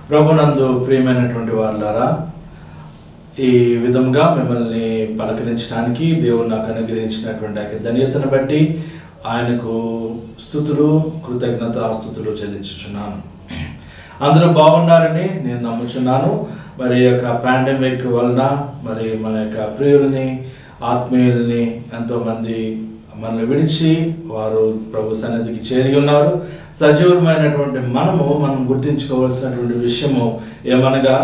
ప్రభునందు ప్రియమైనటువంటి వారులారా, ఈ విధంగా మిమ్మల్ని పలకరించడానికి దేవుడు నాకు అనుగ్రహించినటువంటి ఆ ధన్యతను బట్టి ఆయనకు స్తుతులు, కృతజ్ఞతాస్తుతులు చెల్లించుచున్నాను. అందరూ బాగున్నారని నేను నమ్ముచున్నాను. మరి యొక్క పాండమిక్ వలన మరి మన యొక్క ప్రియుల్ని, ఆత్మీయుల్ని ఎంతోమంది మనల్ని విడిచి వారు ప్రభు సన్నిధికి చేరి ఉన్నారు. సజీవమైనటువంటి మనం గుర్తించుకోవాల్సినటువంటి విషయము ఏమనగా,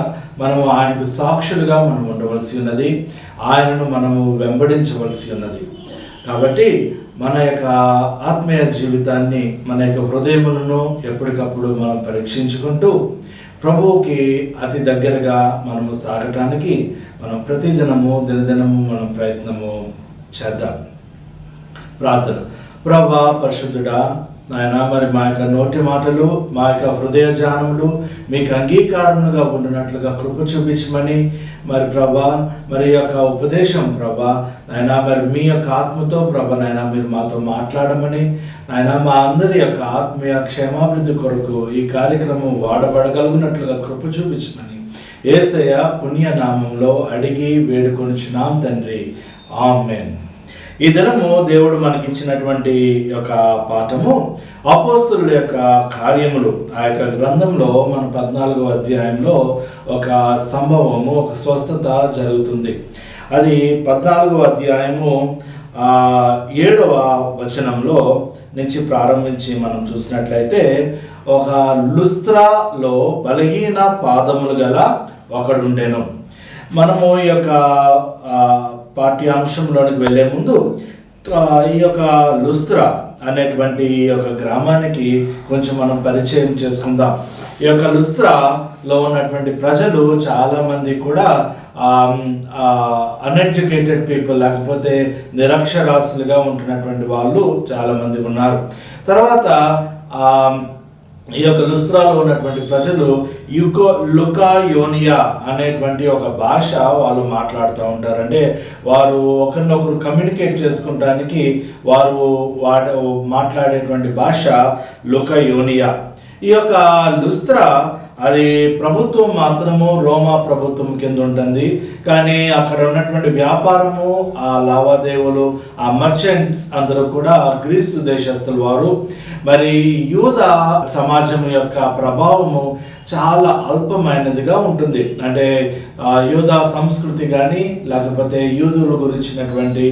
మనము ఆయనకు సాక్షులుగా మనం ఉండవలసి ఉన్నది, ఆయనను మనము వెంబడించవలసి ఉన్నది. కాబట్టి మన యొక్క ఆత్మీయ జీవితాన్ని, మన యొక్క హృదయములను ఎప్పటికప్పుడు మనం పరీక్షించుకుంటూ ప్రభువుకి అతి దగ్గరగా మనము సాగటానికి మనం ప్రతిదినము దినదినము మనం ప్రయత్నము చేద్దాం. ప్రార్థన. ప్రభా పరిశుద్ధుడా, నాయన, మరి మా యొక్క నోటి మాటలు, మా యొక్క హృదయ ధ్యానములు మీకు అంగీకారములుగా ఉండినట్లుగా కృప చూపించమని, మరి ప్రభా మరి యొక్క ఉపదేశం ప్రభా నాయన, మరి మీ యొక్క ఆత్మతో ప్రభా నాయన మీరు మాతో మాట్లాడమని, నాయన మా అందరి యొక్క ఆత్మీయ క్షేమాభివృద్ధి కొరకు ఈ కార్యక్రమం వాడబడగలిగినట్లుగా కృప చూపించమని యేసయ్య పుణ్యనామంలో అడిగి వేడుకొనుచున్నాం తండ్రి, ఆమేన్. ఈ దినము దేవుడు మనకిచ్చినటువంటి యొక్క పాఠము అపోస్తలుల యొక్క కార్యములు. ఆ యొక్క గ్రంథంలో మన 14వ అధ్యాయంలో ఒక సంభవము, ఒక స్వస్థత జరుగుతుంది. అది 14వ అధ్యాయము 7వ వచనంలో నుంచి ప్రారంభించి మనం చూసినట్లయితే, ఒక లుస్త్రాలో బలహీన పాదములు గల ఒకడుండెను. మనము ఈ యొక్క పాఠ్యాంశంలోనికి వెళ్ళే ముందు ఈ యొక్క లుస్త్రా అనేటువంటి ఒక గ్రామానికి కొంచెం మనం పరిచయం చేసుకుందాం. ఈ యొక్క లుస్త్రాలో ఉన్నటువంటి ప్రజలు చాలామంది కూడా అన్ఎడ్యుకేటెడ్ పీపుల్, లేకపోతే నిరక్షరాస్యులుగా ఉంటున్నటువంటి వాళ్ళు చాలామంది ఉన్నారు. తర్వాత ఈ యొక్క లుస్త్రాలో ఉన్నటువంటి ప్రజలు లుకాయోనియా అనేటువంటి ఒక భాష వాళ్ళు మాట్లాడుతూ ఉంటారు. అంటే వారు ఒకరినొకరు కమ్యూనికేట్ చేసుకుంటానికి వారు మాట్లాడేటువంటి భాష లుకాయోనియా. ఈ యొక్క లుస్త్రా అది ప్రభుత్వం మాత్రము రోమా ప్రభుత్వం కింద ఉంటుంది. కానీ అక్కడ ఉన్నటువంటి వ్యాపారము, ఆ లావాదేవీలు, ఆ మర్చెంట్స్ అందరూ కూడా గ్రీసు దేశస్తుల వారు. మరి యూద సమాజం యొక్క ప్రభావము చాలా అల్పమైనదిగా ఉంటుంది. అంటే యూదా సంస్కృతి కానీ, లేకపోతే యూదుల గురించినటువంటి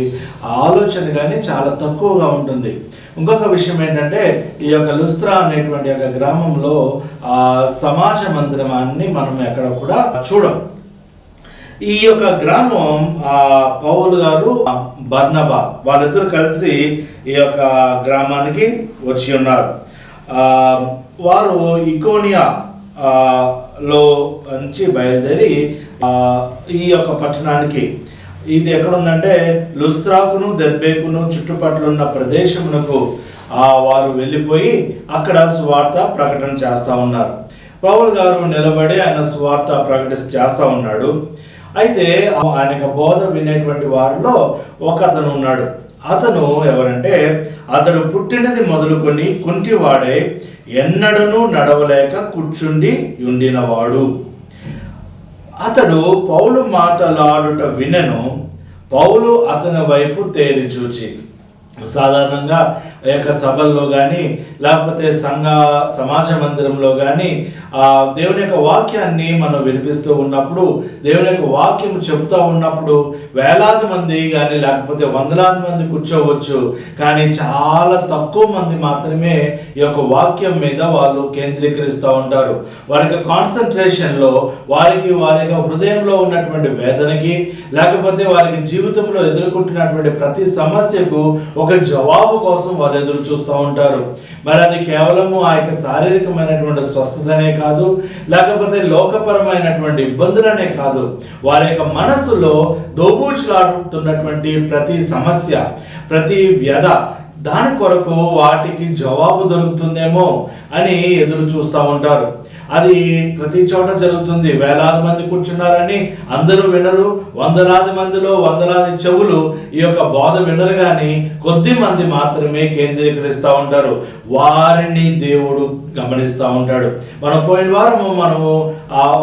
ఆలోచన కానీ చాలా తక్కువగా ఉంటుంది. ఇంకొక విషయం ఏంటంటే, ఈ యొక్క లుస్త్రా అనేటువంటి యొక్క గ్రామంలో సమాజ మందిరాన్ని మనం ఎక్కడ కూడా చూడం. ఈ యొక్క గ్రామం పౌలు గారు, బర్నబా వాళ్ళిద్దరూ కలిసి ఈ యొక్క గ్రామానికి వచ్చి ఉన్నారు. వారు ఇకోనియా లో నుంచి బయలుదేరి ఈ యొక్క పట్టణానికి, ఇది ఎక్కడుందంటే లుస్త్రాకును దెర్బేకును చుట్టుపక్కల ఉన్న ప్రదేశమునకు వారు వెళ్ళిపోయి అక్కడ సువార్త ప్రకటన చేస్తూ ఉన్నారు. పౌలు గారు నిలబడి ఆయన సువార్త చేస్తూ ఉన్నాడు. అయితే ఆయన బోధ వినేటువంటి వారిలో ఒక అతను ఉన్నాడు. అతను ఎవరంటే, అతడు పుట్టినది మొదలుకొని కుంటివాడై ఎన్నడను నడవలేక కూర్చుండి ఉండినవాడు. అతడు పౌలు మాటలాడుట వినెను. పౌలు అతని వైపు తేరి చూచి, సాధారణంగా ఈ యొక్క సభల్లో కానీ, లేకపోతే సమాజ మందిరంలో కానీ దేవుని యొక్క వాక్యాన్ని మనం వినిపిస్తూ ఉన్నప్పుడు, దేవుని యొక్క వాక్యం చెబుతూ ఉన్నప్పుడు వేలాది మంది కానీ, లేకపోతే వందలాది మంది కూర్చోవచ్చు. కానీ చాలా తక్కువ మంది మాత్రమే ఈ యొక్క వాక్యం మీద వాళ్ళు కేంద్రీకరిస్తూ ఉంటారు. వారి యొక్క కాన్సన్ట్రేషన్లో వారి యొక్క హృదయంలో ఉన్నటువంటి వేదనకి, లేకపోతే వారికి జీవితంలో ఎదుర్కొంటున్నటువంటి ప్రతి సమస్యకు ఒక జవాబు కోసం వారు ఎదురు చూస్తూ ఉంటారు. మరి అది కేవలము ఆ యొక్క శారీరకమైనటువంటి స్వస్థతనే కాదు, లేకపోతే లోకపరమైనటువంటి ఇబ్బందులనే కాదు, వారి యొక్క మనస్సులో దోబూచులాడుతున్నటువంటి ప్రతి సమస్య, ప్రతి వ్యధ, దాని కొరకు వాటికి జవాబు దొరుకుతుందేమో అని ఎదురు చూస్తూ ఉంటారు. అది ప్రతి చోట జరుగుతుంది. వేలాది మంది కూర్చున్నారని అందరూ వినరు, వందలాది మందిలో వందలాది చెవులు ఈ యొక్క బోధ వినరు, కానీ కొద్ది మంది మాత్రమే కేంద్రీకరిస్తూ ఉంటారు. వారిని దేవుడు గమనిస్తూ ఉంటాడు. మనం పోయిన వారము మనము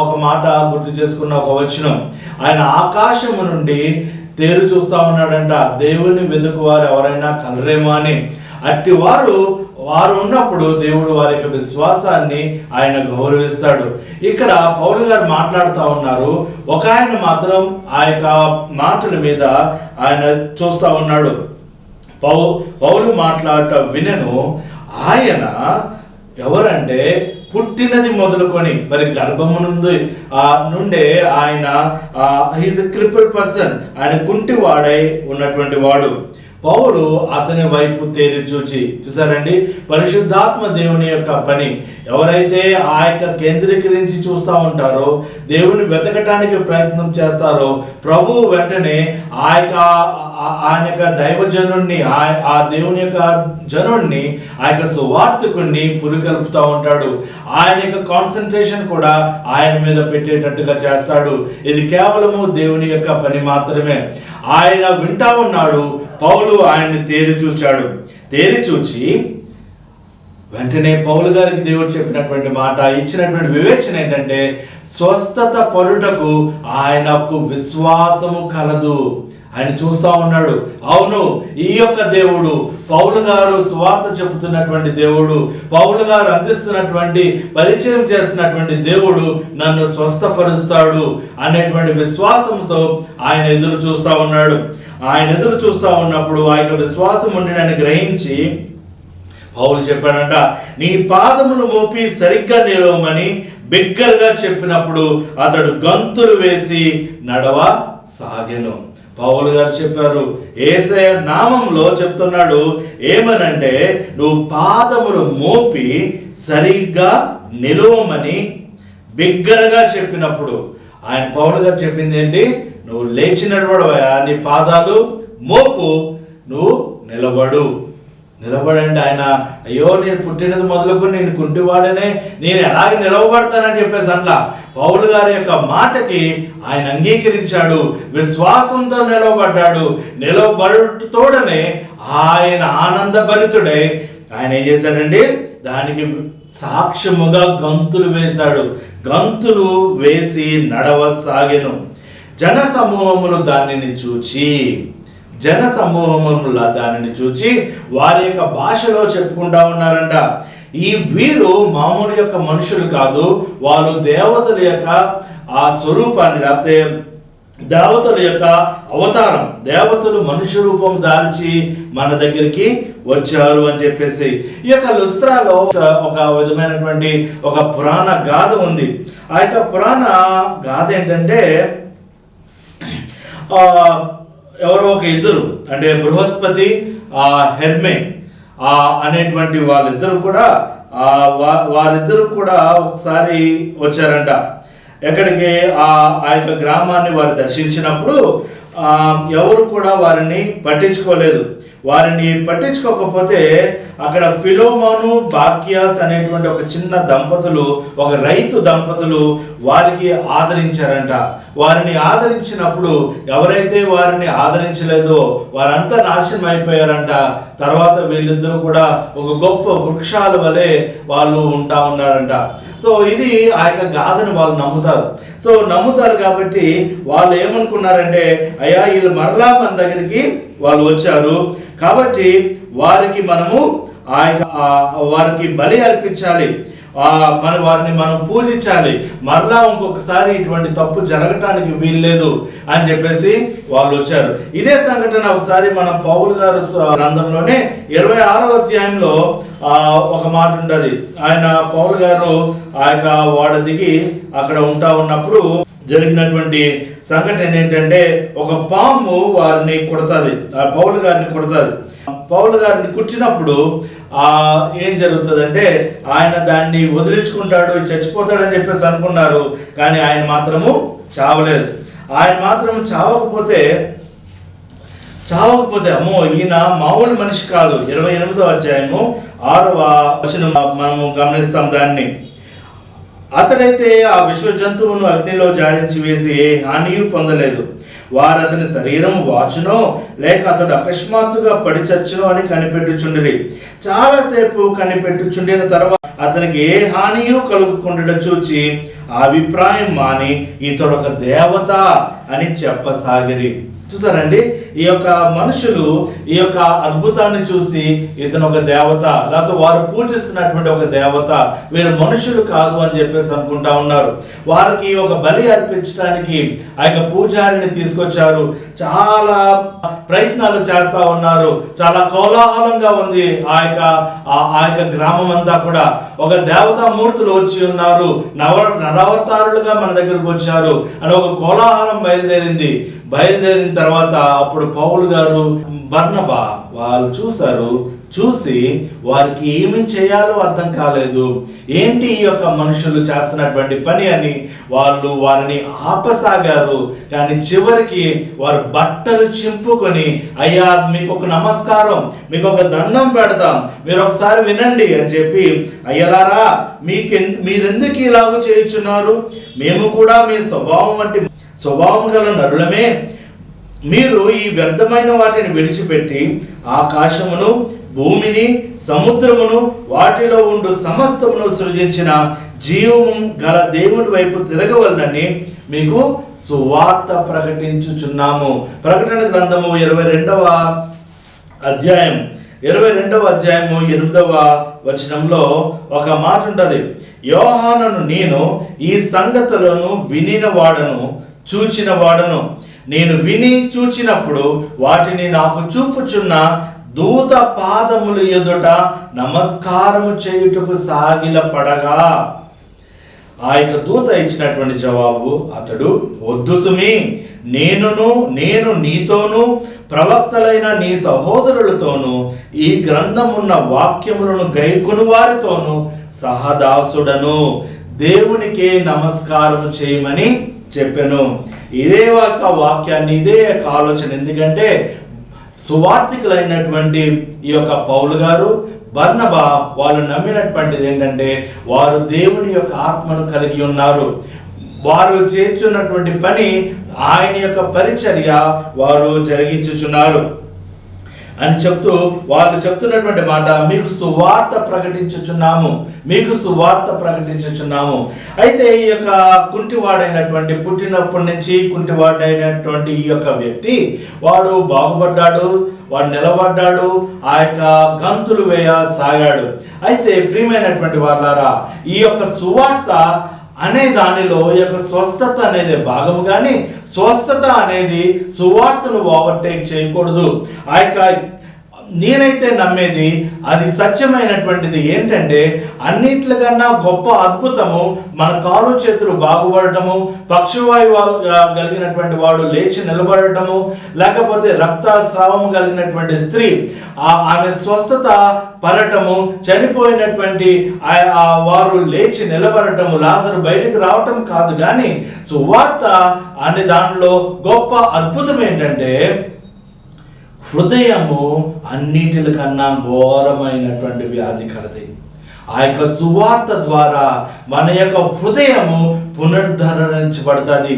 ఒక మాట గుర్తు చేసుకున్న ఒక వచనం, ఆయన ఆకాశము నుండి తేరు చూస్తూ ఉన్నాడంట. దేవుని వెతుకు వారు ఎవరైనా కలరేమో అని. అట్టి వారు ఉన్నప్పుడు దేవుడు వారి యొక్క విశ్వాసాన్ని ఆయన గౌరవిస్తాడు. ఇక్కడ పౌలు గారు మాట్లాడుతూ ఉన్నారు. ఒక ఆయన మాత్రం ఆ యొక్క మాటల మీద ఆయన చూస్తూ ఉన్నాడు. పౌలు మాట్లాడట వినను. ఆయన ఎవరంటే పుట్టినది మొదలుకొని మరి గర్భము నుండే ఆయన హీస్ ఎ క్రిపుల్డ్ పర్సన్, ఆయన కుంటివాడై ఉన్నటువంటి వాడు. పౌలు అతని వైపు తేరి చూసారండి. పరిశుద్ధాత్మ దేవుని యొక్క పని. ఎవరైతే ఆ యొక్క కేంద్రీకరించి చూస్తూ ఉంటారో, దేవుని వెతకటానికి ప్రయత్నం చేస్తారో, ప్రభు వెంటనే ఆయన యొక్క దైవజనుణ్ణి, ఆ దేవుని యొక్క జనుణ్ణి, ఆ యొక్క సువార్తికుణ్ణి పురికలుపుతూ ఉంటాడు. ఆయన యొక్క కాన్సన్ట్రేషన్ కూడా ఆయన మీద పెట్టేటట్టుగా చేస్తాడు. ఇది కేవలము దేవుని యొక్క పని మాత్రమే. ఆయన వింటా ఉన్నాడు. పౌలు ఆయన్ని తేరి చూచాడు. తేరి చూచి వెంటనే పౌలు గారికి దేవుడు చెప్పినటువంటి మాట, ఇచ్చినటువంటి వివేచన ఏంటంటే, స్వస్థత పరుటకు ఆయనకు విశ్వాసము కలదు. ఆయన చూస్తూ ఉన్నాడు. అవును, ఈ యొక్క దేవుడు, పౌలు గారు సువార్త చెబుతున్నటువంటి దేవుడు, పౌలు గారు అందిస్తున్నటువంటి పరిచయం చేస్తున్నటువంటి దేవుడు నన్ను స్వస్థపరుస్తాడు అనేటువంటి విశ్వాసంతో ఆయన ఎదురు చూస్తూ ఉన్నాడు. ఆయన ఎదురు చూస్తూ ఉన్నప్పుడు ఆ యొక్క విశ్వాసం ఉండి గ్రహించి పౌలు చెప్పాడంట, నీ పాదములు మోపి సరిగ్గా నిలవమని బిగ్గరగా చెప్పినప్పుడు అతడు గంతులు వేసి నడవ సాగెను. పౌలు గారు చెప్పారు, యేసయ్య నామంలో చెప్తున్నాడు. ఏమనంటే, నువ్వు పాదములు మోపి సరిగ్గా నిలవమని బిగ్గరగా చెప్పినప్పుడు. ఆయన పౌలు గారు చెప్పింది ఏంటి? నువ్వు లేచి నడవడవయా, నీ పాదాలు మోపు, నువ్వు నిలబడండి. ఆయన అయ్యో నేను పుట్టినది మొదలుకొని నేను కుంటివాడనే, నేను ఎలాగ నిలవబడతానని చెప్పేసి అట్లా పౌలు గారి యొక్క మాటకి ఆయన అంగీకరించాడు. విశ్వాసంతో నిలవబడ్డాడు. నిలవబడుతోడనే ఆయన ఆనందభరితుడై ఆయన ఏం చేశాడండి, దానికి సాక్ష్యముగా గంతులు వేశాడు. గంతులు వేసి నడవసాగెను. జన సమూహములు దానిని చూచి వారి యొక్క భాషలో చెప్పుకుంటా ఉన్నారంట. వీరు మామూలు యొక్క మనుషులు కాదు, వాళ్ళు దేవతల యొక్క ఆ స్వరూపాన్ని, లేకపోతే దేవతల యొక్క అవతారం, దేవతలు మనుష్య రూపం దాల్చి మన దగ్గరికి వచ్చారు అని చెప్పేసి. ఈ యొక్క లుస్త్రాలో ఒక విధమైనటువంటి ఒక పురాణ గాథ ఉంది. ఆ యొక్క పురాణ గాథ ఏంటంటే, ఎవరో ఒక ఇద్దరు, అంటే బృహస్పతి, హెర్మే అనేటువంటి వారిద్దరు కూడా ఒకసారి వచ్చారంట. ఎక్కడికి? ఆ యొక్క గ్రామాన్ని వారు దర్శించినప్పుడు ఎవరు కూడా వారిని పట్టించుకోలేదు. వారిని పట్టించుకోకపోతే అక్కడ ఫిలోమోను, బాక్యాస్ అనేటువంటి ఒక చిన్న దంపతులు, ఒక రైతు దంపతులు వారికి ఆదరించారంట. వారిని ఆదరించినప్పుడు ఎవరైతే వారిని ఆదరించలేదో వారంతా నాశనం అయిపోయారంట. తర్వాత వీళ్ళిద్దరూ కూడా ఒక గొప్ప వృక్షాల వలె వాళ్ళు ఉన్నారంట. సో ఇది ఆ యొక్క గాథను వాళ్ళు నమ్ముతారు కాబట్టి వాళ్ళు ఏమనుకున్నారంటే, అయ్యా వీళ్ళు మరలా మన దగ్గరికి వాళ్ళు వచ్చారు కాబట్టి వారికి మనము వారికి బలి అర్పించాలి, వారిని మనం పూజించాలి, మరలా ఇంకొకసారి ఇటువంటి తప్పు జరగటానికి వీల్లేదు అని చెప్పేసి వాళ్ళు వచ్చారు. ఇదే సంఘటన ఒకసారి మనం పౌలు గారు గ్రంథంలోనే 26వ అధ్యాయంలో ఒక మాట ఉంటుంది. ఆయన పౌలు గారు ఆ యొక్క వాడ దిగి అక్కడ ఉన్నప్పుడు జరిగినటువంటి సంఘటన ఏంటంటే, ఒక పాము వారిని కొడుతుంది, పౌలు గారిని కొడుతుంది. పౌలు గారిని కుట్టినప్పుడు ఏం జరుగుతుందంటే, ఆయన దాన్ని వదిలించుకుంటాడు, చచ్చిపోతాడని చెప్పేసి అనుకున్నారు. కానీ ఆయన మాత్రము చావలేదు. ఆయన మాత్రం చావకపోతే అమ్మో ఈయన మామూలు మనిషి కాదు. 28వ అధ్యాయము 6వ వచనం మనము గమనిస్తాం. దాన్ని అతడైతే ఆ విశ్వ జంతువును అగ్నిలో జాడించి వేసి ఏ హానియు పొందలేదు. వారు అతని శరీరం వాచునో లేక అతడు అకస్మాత్తుగా పడి చచ్చునో అని కనిపెట్టుచుండిరి. చాలాసేపు కనిపెట్టుచుండిన తర్వాత అతనికి ఏ హానియు కలుగుకుండా చూచి ఆ అభిప్రాయం మాని ఇతడొక దేవత అని చెప్పసాగిరి. చూసారండి, ఈ యొక్క మనుషులు ఈ యొక్క అద్భుతాన్ని చూసి ఇతను ఒక దేవత, లేకపోతే వారు పూజిస్తున్నటువంటి ఒక దేవత, వీరు మనుషులు కాదు అని చెప్పేసి అనుకుంటా ఉన్నారు. వారికి ఒక బలి అర్పించడానికి ఆ యొక్క పూజారిని తీసుకొచ్చారు. చాలా ప్రయత్నాలు చేస్తా ఉన్నారు. చాలా కోలాహలంగా ఉంది ఆ యొక్క గ్రామం అంతా కూడా. ఒక దేవతామూర్తులు వచ్చి ఉన్నారు, నరవతారులుగా మన దగ్గరకు వచ్చారు అని ఒక కోలాహలం బయలుదేరిన తర్వాత అప్పుడు పౌలు గారు, బర్నబా వాళ్ళు చూసి వారికి ఏమి చేయాలో అర్థం కాలేదు. ఏంటి ఈ యొక్క మనుషులు చేస్తున్నటువంటి పని అని వారిని ఆపసాగారు. కానీ చివరికి వారు బట్టలు చింపుకొని, అయ్యా మీకు ఒక నమస్కారం, మీకు ఒక దండం పెడతాం, మీరు ఒకసారి వినండి అని చెప్పి, అయ్యలారా మీరెందుకు ఇలాగ చేయుచున్నారు? మేము కూడా మీ స్వభావం గల నరులమే. మీరు ఈ వ్యర్థమైన వాటిని విడిచిపెట్టి ఆకాశమును, భూమిని, సముద్రమును, వాటిలో ఉండు సమస్తమును సృజించిన జీవము గల దేవుని వైపు తిరగవలనని మీకు సువార్త ప్రకటించుచున్నాము. ప్రకటన గ్రంథము 22వ అధ్యాయము 8వ వచనంలో ఒక మాట ఉంటుంది. యోహానును నేను ఈ సంగతులను చూచిన వాడను. నేను విని చూచినప్పుడు వాటిని నాకు చూపుచున్న దూత పాదములు ఎదుట నమస్కారము చేయుటకు సాగిలపడగా ఆ యొక్క దూత ఇచ్చినటువంటి జవాబు, అతడు వద్దు సుమి, నేను నీతోనూ ప్రవక్తలైన నీ సహోదరులతోనూ ఈ గ్రంథమున్న వాక్యములను గైకొను వారితోనూ సహదాసుడను, దేవునికే నమస్కారము చేయమని చెప్పాను. ఇదే వాక్యాన్ని, ఇదే ఆలోచన. ఎందుకంటే సువార్థికులైనటువంటి ఈ యొక్క పౌలు గారు, బర్నబా వాళ్ళు నమ్మినటువంటిది ఏంటంటే వారు దేవుని యొక్క ఆత్మను కలిగి ఉన్నారు. వారు చేస్తున్నటువంటి పని ఆయన యొక్క పరిచర్య వారు జరిగించుచున్నారు అని చెప్తూ వాళ్ళు చెప్తున్నటువంటి మాట, మీకు సువార్త ప్రకటించుచున్నాము. అయితే ఈ యొక్క కుంటివాడైనటువంటి, పుట్టినప్పటి నుంచి కుంటివాడైనటువంటి ఈ యొక్క వ్యక్తి, వాడు బాగుపడ్డాడు, వాడు నిలబడ్డాడు, ఆ యొక్క గంతులు వేయసాగాడు. అయితే ప్రియమైనటువంటి వాళ్ళారా, ఈ యొక్క సువార్త అనే దానిలో ఈ యొక్క స్వస్థత అనేది భాగము, కానీ స్వస్థత అనేది సువార్తను ఓవర్టేక్ చేయకూడదు. ఆ యొక్క నేనైతే నమ్మేది అది సత్యమైనటువంటిది ఏంటంటే, అన్నిట్లకన్నా గొప్ప అద్భుతము మన కాలు చేతులు బాగుపడటము, పక్షవాయువు కలిగినటువంటి వాడు లేచి నిలబడటము, లేకపోతే రక్తస్రావము కలిగినటువంటి స్త్రీ ఆమె స్వస్థత పడటము, చనిపోయినటువంటి వారు లేచి నిలబడటము, లాజరు బయటకు రావటం కాదు. కానీ సువార్త అనే దానిలో గొప్ప అద్భుతం ఏంటంటే, హృదయము అన్నిటికన్నా ఘోరమైనటువంటి వ్యాధి కలది. ఆ యొక్క సువార్త ద్వారా మన యొక్క హృదయము పునరుద్ధరించబడుతుంది.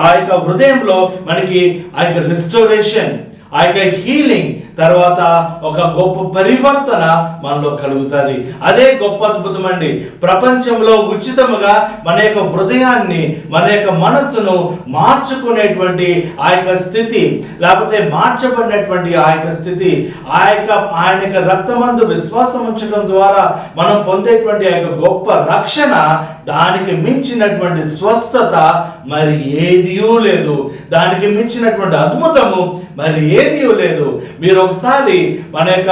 ఆ యొక్క హృదయంలో మనకి ఆ యొక్క రిస్టోరేషన్, ఆ యొక్క హీలింగ్, తర్వాత ఒక గొప్ప పరివర్తన మనలో కలుగుతుంది. అదే గొప్ప అద్భుతం అండి. ప్రపంచంలో ఉచితముగా మన యొక్క హృదయాన్ని, మన యొక్క మనస్సును మార్చుకునేటువంటి ఆ యొక్క స్థితి, లేకపోతే మార్చబడినటువంటి ఆ యొక్క స్థితి, ఆయన యొక్క రక్తమందు విశ్వాసం ఉంచడం ద్వారా మనం పొందేటువంటి ఆ యొక్క గొప్ప రక్షణ, దానికి మించినటువంటి స్వస్థత మరి ఏదియూ లేదు. దానికి మించినటువంటి అద్భుతము మరి ఏదియూ లేదు. మీరు ఒకసారి మన యొక్క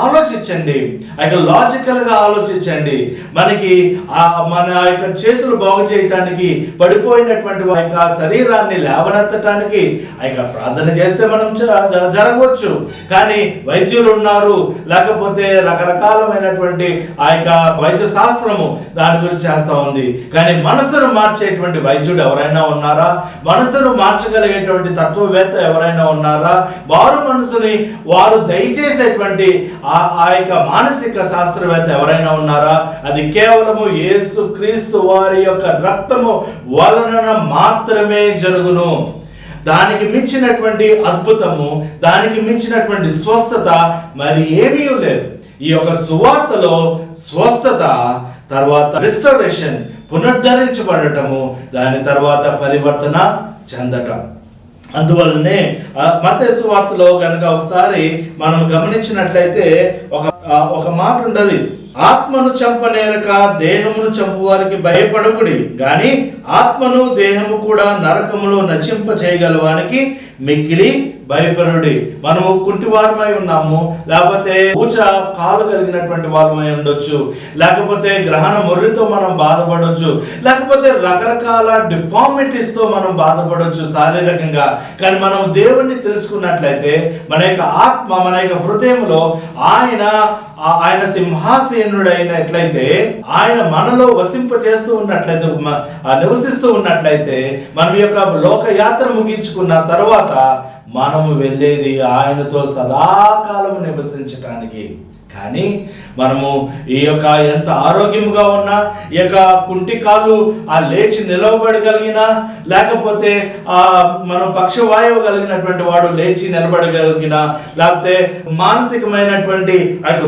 ఆలోచించండి, ఆ యొక్క లాజికల్గా ఆలోచించండి. మన యొక్క చేతులు బాగు చేయటానికి, పడిపోయినటువంటి ఆ యొక్క శరీరాన్ని లేవనెత్తటానికి ఆ యొక్క ప్రార్థన చేస్తే మనం జరగవచ్చు. కానీ వైద్యులు ఉన్నారు, లేకపోతే రకరకాలమైనటువంటి ఆ యొక్క వైద్య శాస్త్రము దాని గురించి చేస్తూ ఉంది. కానీ మనసును మార్చేటువంటి వైద్యుడు ఎవరైనా ఉన్నారా? మనసును మార్చగలిగేటువంటి తత్వవేత్త ఎవరైనా ఉన్నారా? మారు మనసుని వారు దయచేసేటువంటి ఆ యొక్క మానసిక శాస్త్రవేత్త ఎవరైనా ఉన్నారా? అది కేవలము యేసు క్రీస్తు వారి యొక్క రక్తము వలన మాత్రమే జరుగును. దానికి మించినటువంటి అద్భుతము, దానికి మించినటువంటి స్వస్థత మరి ఏమీ లేదు. ఈ యొక్క సువార్తలో స్వస్థత, తర్వాత రిస్టోరేషన్, పునరుద్ధరించబడటము, దాని తర్వాత పరివర్తన చెందటం. అందువల్లనే మత్తయి సువార్తలో కనుక ఒకసారి మనం గమనించినట్లయితే ఒక మాట ఉండదు, ఆత్మను చంపనేరక దేహమును చంపు వారికి భయపడకుడి, గాని ఆత్మను దేహము కూడా నరకములో నశింప చేయగలవానికి మిక్కిలి భయపడుడి. మనము కుంటివారమై ఉన్నాము, లేకపోతే ఊచ కాలు కలిగినటువంటి వాళ్ళమై ఉండొచ్చు, లేకపోతే గ్రహణ మొర్రితో మనం బాధపడవచ్చు, లేకపోతే రకరకాల డిఫార్మిటీస్తో మనం బాధపడవచ్చు శారీరకంగా. కానీ మనం దేవుణ్ణి తెలుసుకున్నట్లయితే మన యొక్క ఆత్మ, మన యొక్క హృదయంలో ఆయన సింహాసీనుడైనట్లయితే, ఆయన మనలో వసింప చేస్తూ ఉన్నట్లయితే, నివసిస్తూ ఉన్నట్లయితే, మనం యొక్క లోకయాత్ర ముగించుకున్న తర్వాత మనము వెళ్ళేది ఆయనతో సదాకాలము నివసించటానికి. కానీ మనము ఈ యొక్క ఎంత ఆరోగ్యముగా ఉన్నా, ఈ యొక్క కుంటి కాలు లేచి నిలవబడగలిగినా, లేకపోతే మనం పక్షవాయువు కలిగినటువంటి వాడు లేచి నిలబడగలిగినా, లేకపోతే మానసికమైనటువంటి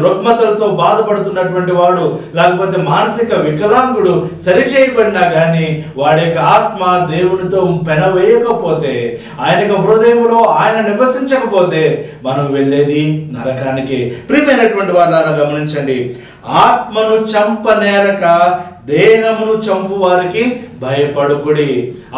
రుగ్మతలతో బాధపడుతున్నటువంటి వాడు, లేకపోతే మానసిక వికలాంగుడు సరిచేయబడినా కానీ వాడి యొక్క ఆత్మ దేవునితో పెనవేయకపోతే, ఆయన యొక్క హృదయంలో ఆయన నివసించకపోతే మనం వెళ్ళేది నరకానికి. ప్రియమైనటువంటి వారు గమనించండి, ఆత్మను చంపనేరక దేహమును చంపు వారికి భయపడుకుడి.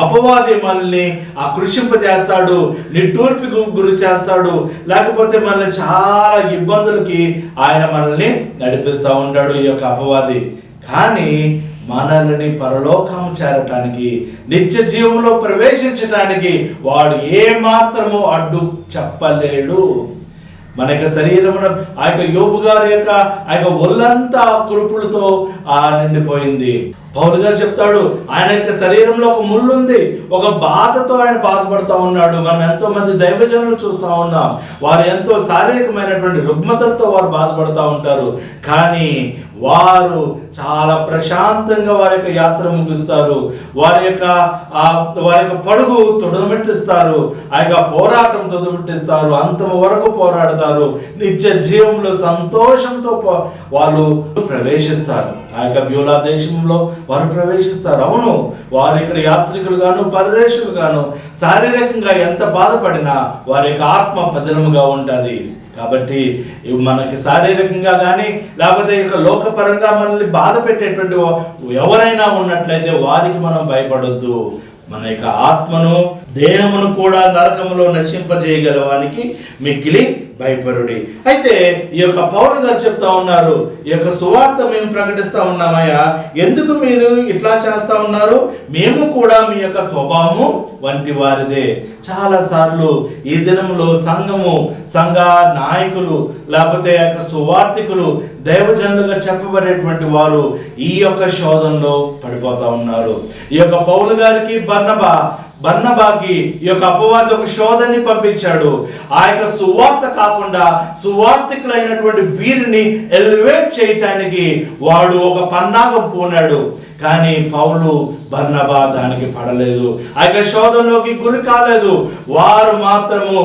అపవాది మనల్ని ఆకృషింపజేస్తాడు, నిట్టూర్పుకు గురి చేస్తాడు, లేకపోతే మనల్ని చాలా ఇబ్బందులకి ఆయన మనల్ని నడిపిస్తూ ఉంటాడు ఈ యొక్క అపవాది. కానీ మనల్ని పరలోకం చేరటానికి, నిత్య జీవంలో ప్రవేశించటానికి వాడు ఏ మాత్రము అడ్డు చెప్పలేడు. మన యొక్క శరీరమున ఆ యొక్క యోబు గారి యొక్క ఒళ్ళంతా కురుపులతో నిండిపోయింది. పౌలు గారు చెప్తాడు, ఆయన యొక్క శరీరంలో ఒక ముళ్ళు ఉంది, ఒక బాధతో ఆయన బాధపడుతూ ఉన్నాడు. మనం ఎంతో మంది దైవజనులు చూస్తూ ఉన్నాం, వారు ఎంతో శారీరకమైనటువంటి రుగ్మతలతో వారు బాధపడుతూ ఉంటారు. కానీ వారు చాలా ప్రశాంతంగా వారి యొక్క యాత్ర ముగిస్తారు, వారి యొక్క పడుగు తొడమిట్టిస్తారు, ఆ యొక్క పోరాటం తొడమిట్టిస్తారు, అంతం వరకు పోరాడతారు, నిత్య జీవంలో సంతోషంతో వాళ్ళు ప్రవేశిస్తారు. ఆ యొక్క బ్యూలా దేశంలో వారు ప్రవేశిస్తారు. అవును, వారు ఇక్కడ యాత్రికులు గాను పరదేశులు గాను శారీరకంగా ఎంత బాధపడినా వారి యొక్క ఆత్మ పదిలముగా ఉంటుంది. కాబట్టి మనకి శారీరకంగా కానీ, లేకపోతే ఇక లోకపరంగా మనల్ని బాధ పెట్టేటువంటి ఎవరైనా ఉన్నట్లయితే వారికి మనం భయపడొద్దు. మన యొక్క ఆత్మను దేహమును కూడా నరకములో నశింపజేయగలవానికి మిక్కిలి భయపడుడి. అయితే ఈ యొక్క పౌలు గారు చెప్తా ఉన్నారు, ఈ యొక్క సువార్త మేము ప్రకటిస్తా ఉన్నామయ్యా, ఎందుకు మీరు ఇట్లా చేస్తా ఉన్నారు? మేము కూడా మీ యొక్క స్వభావము వంటి వారిదే. చాలా సార్లు ఈ దినంలో సంఘ నాయకులు, లేకపోతే యొక్క సువార్థికులు, దైవజనులుగా చెప్పబడేటువంటి వారు ఈ యొక్క శోధనలో పడిపోతా ఉన్నారు. ఈ యొక్క పౌలు గారికి బర్నబాకి ఈ యొక్క అపవాది ఒక శోధనని పంపించాడు. ఆ యొక్క సువార్త కాకుండా సువార్థికులైనటువంటి వీరిని ఎలివేట్ చేయటానికి వాడు ఒక పన్నాగం పూనాడు. కానీ పౌలు బర్నబా దానికి పడలేదు, ఆ యొక్క శోధనలోకి గురి కాలేదు. వారు మాత్రము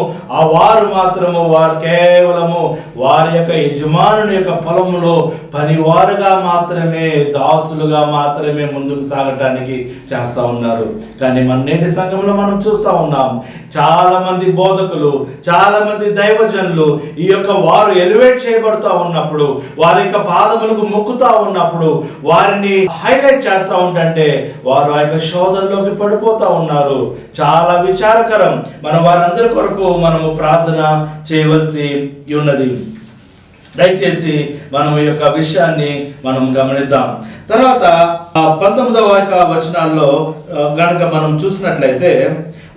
కేవలము వారి యొక్క యజమానుని యొక్క పొలములో పనివారుగా మాత్రమే, దాసులుగా మాత్రమే ముందుకు సాగటానికి చేస్తూ ఉన్నారు. కానీ మన నేటి సంఘంలో మనం చూస్తూ ఉన్నాం, చాలా మంది బోధకులు, చాలా మంది దైవజనులు ఈ యొక్క వారు ఎలివేట్ చేయబడుతూ ఉన్నప్పుడు, వారి యొక్క పాదములకు మొక్కుతూ ఉన్నప్పుడు, వారిని హైలైట్ చేస్తూ ఉంటే వారు ఆ యొక్క శోధనలోకి పడిపోతా ఉన్నారు. చాలా విచారకరం. మనం వారందరి కొరకు మనము ప్రార్థన చేయవలసి ఉన్నది. దయచేసి మనం ఈ యొక్క విషయాన్ని మనం గమనిద్దాం. తర్వాత 19వ వచనాల్లో గనక మనం చూసినట్లయితే,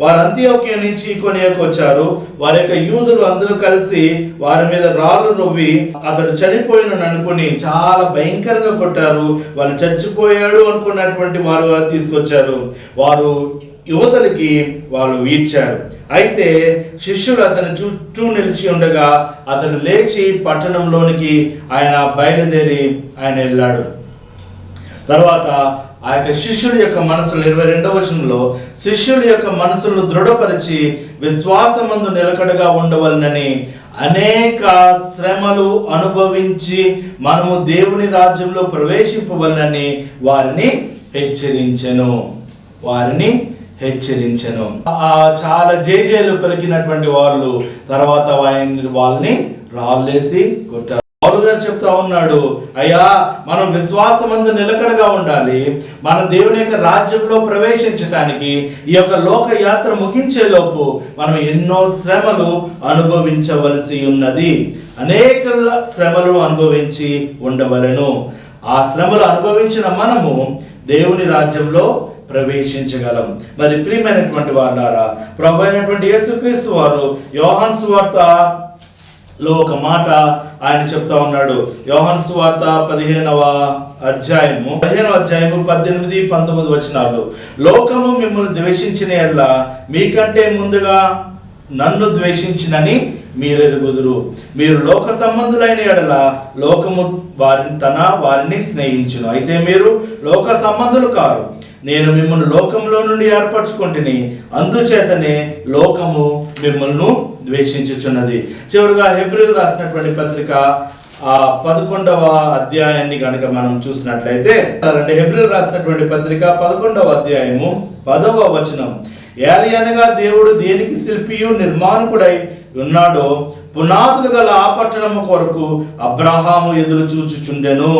వారు అంతియోకియ నుంచి ఇకోనియాకు వచ్చారు. వారి యొక్క యూదులు అందరూ కలిసి వారి మీద రాళ్ళు రువ్వి అతడు చనిపోయినని అనుకుని చాలా భయంకరంగా కొట్టారు. వాళ్ళు చచ్చిపోయాడు అనుకున్నటువంటి వారు తీసుకొచ్చారు. వారు యువతలకి వాళ్ళు వీడ్చారు. అయితే శిష్యులు అతని చుట్టూ నిలిచి ఉండగా అతడు లేచి పట్టణంలోనికి ఆయన బయలుదేరి ఆయన వెళ్ళాడు. తర్వాత ఆ యొక్క శిష్యుల యొక్క మనసులు 22వ వచనంలో శిష్యుల యొక్క మనసులను దృఢపరిచి విశ్వాసమందు నిలకడగా ఉండవలనని అనేక శ్రమలు అనుభవించి మనము దేవుని రాజ్యంలో ప్రవేశింపవలనని వారిని హెచ్చరించెను. చాలా జేజేలు పలికినటువంటి వాళ్ళు తర్వాత వాళ్ళని రాళ్ళేసి కొట్టారు. పౌలు గారు చెప్తా ఉన్నాడు, అయ్యా మనం విశ్వాసమందు నిలకడగా ఉండాలి. మన దేవుని యొక్క రాజ్యంలో ప్రవేశించడానికి ఈ యొక్క లోక యాత్ర ముగించే లోపు మనం ఎన్నో శ్రమలు అనుభవించవలసి ఉన్నది. అనేక శ్రమలు అనుభవించి ఉండవలెను. ఆ శ్రమలు అనుభవించిన మనము దేవుని రాజ్యంలో ప్రవేశించగలం. మరి ప్రియమైనటువంటి వారులారా, ప్రభు అయినటువంటి యేసుక్రీస్తు వారు యోహాను సువార్తలో ఒక మాట ఆయన చెప్తా ఉన్నాడు. యోహాను సువార్త 15వ అధ్యాయము 18-19 వచనాలు, లోకము మిమ్మల్ని ద్వేషించిన యెడల మీకంటే ముందుగా నన్ను ద్వేషించినని మీరెరుగుదురు. మీరు లోక సంబంధులైన యెడల లోకము వారిని స్నేహించును. అయితే మీరు లోక సంబంధులు కారు, నేను మిమ్మల్ని లోకంలో నుండి ఏర్పరచుకుంటుని, అందుచేతనే లోకము మిమ్మల్ని ద్వేషించుచున్నది. చివరిగా హెబ్రీయులకు రాసినటువంటి పత్రిక 11వ అధ్యాయాన్ని కనుక మనం చూసినట్లయితే, హెబ్రీయులకు రాసినటువంటి పత్రిక 11వ అధ్యాయము 10వ వచనం, ఏలి అనగా దేవుడు దేనికి శిల్పియు నిర్మాణకుడై ఉన్నాడో పునాదులు గల ఆ పట్టణము కొరకు అబ్రహాము ఎదురు చూచుచుండెను.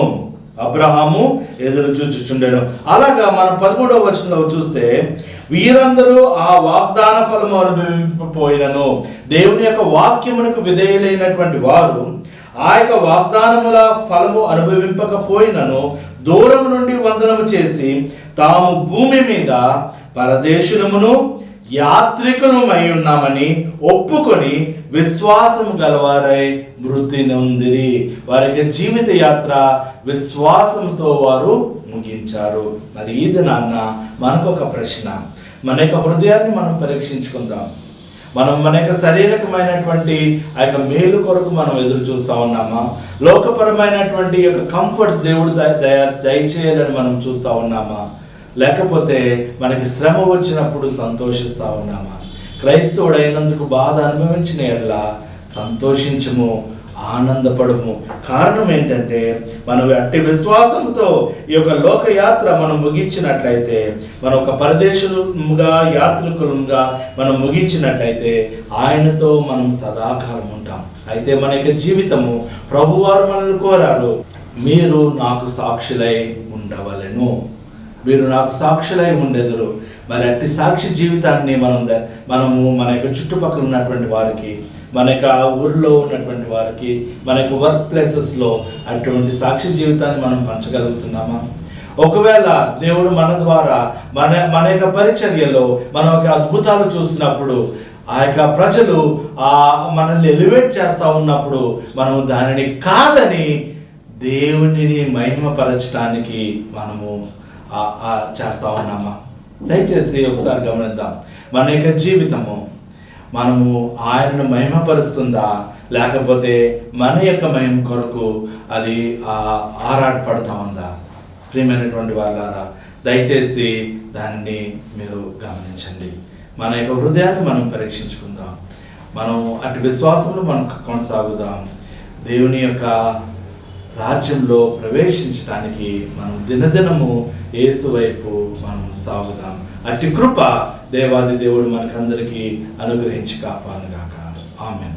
అలాగా మనం 13వ వచనంలో చూస్తే, వీరందరూ ఆ వాగ్దాన ఫలము అనుభవింపపోయినను. దేవుని యొక్క వాక్యమునకు విధేయులైనటువంటి వారు ఆ యొక్క వాగ్దానముల ఫలము అనుభవింపకపోయినను దూరం నుండి వందనము చేసి తాము భూమి మీద పరదేశులమును యాత్రికులమై ఉన్నామని ఒప్పుకొని విశ్వాసము గలవారై మృతి నొందిరి. వారికి జీవిత యాత్ర విశ్వాసంతో వారు ముగించారు. మరి ఈ దినాన్న మనకొక ప్రశ్న, మన యొక్క హృదయాన్ని మనం పరీక్షించుకుందాం. మనం మన యొక్క శారీరకమైనటువంటి ఆ యొక్క మేలు కొరకు మనం ఎదురు చూస్తూ ఉన్నామా? లోకపరమైనటువంటి యొక్క కంఫర్ట్స్ దేవుడు దయచేయాలని మనం చూస్తూ ఉన్నామా? లేకపోతే మనకి శ్రమ వచ్చినప్పుడు సంతోషిస్తూ ఉన్నామా? క్రైస్తవుడైనందుకు బాధ అనుభవించిన యెడల సంతోషించము, ఆనందపడము. కారణం ఏంటంటే, మనం అట్టి విశ్వాసంతో ఈ యొక్క లోకయాత్ర మనం ముగించినట్లయితే, మనం ఒక పరదేశులుగా యాత్రికులుగా మనం ముగించినట్లయితే ఆయనతో మనం సదాకాలం ఉంటాం. అయితే మన యొక్క జీవితము ప్రభువారు మనల్ని కోరారు, మీరు నాకు సాక్షులై ఉండవలెను, మీరు నాకు సాక్షులై ఉండెదరు. మరి అట్టి సాక్షి జీవితాన్ని మనము మన యొక్క చుట్టుపక్కల ఉన్నటువంటి వారికి, మన యొక్క ఊరిలో ఉన్నటువంటి వారికి, మన యొక్క వర్క్ ప్లేసెస్లో అటువంటి సాక్షి జీవితాన్ని మనం పంచగలుగుతున్నామా? ఒకవేళ దేవుడు మన ద్వారా మన యొక్క పరిచర్యలో మనం ఒక అద్భుతాలు చూసినప్పుడు, ఆ యొక్క ప్రజలు మనల్ని ఎలివేట్ చేస్తూ ఉన్నప్పుడు మనము దానిని కాదని దేవునిని మహిమపరచడానికి మనము చేస్తూ ఉన్నామా? దయచేసి ఒకసారి గమనిద్దాం. మన యొక్క జీవితము మనము ఆయనను మహిమపరుస్తుందా, లేకపోతే మన యొక్క మహిమ కొరకు అది ఆరాటపడుతూ ఉందా? ప్రియమైనటువంటి వాళ్ళారా, దయచేసి దానిని మీరు గమనించండి. మన యొక్క హృదయాన్ని మనం పరీక్షించుకుందాం. మనం అటు విశ్వాసంలో మనం కొనసాగుదాం. దేవుని యొక్క రాజ్యంలో ప్రవేశించడానికి మనం దినదినము యేసు వైపు మనం సాగుదాం. అట్టి కృప దేవాది దేవుడు మనకందరికీ అనుగ్రహించి కాపాడుగాక. ఆమేన్.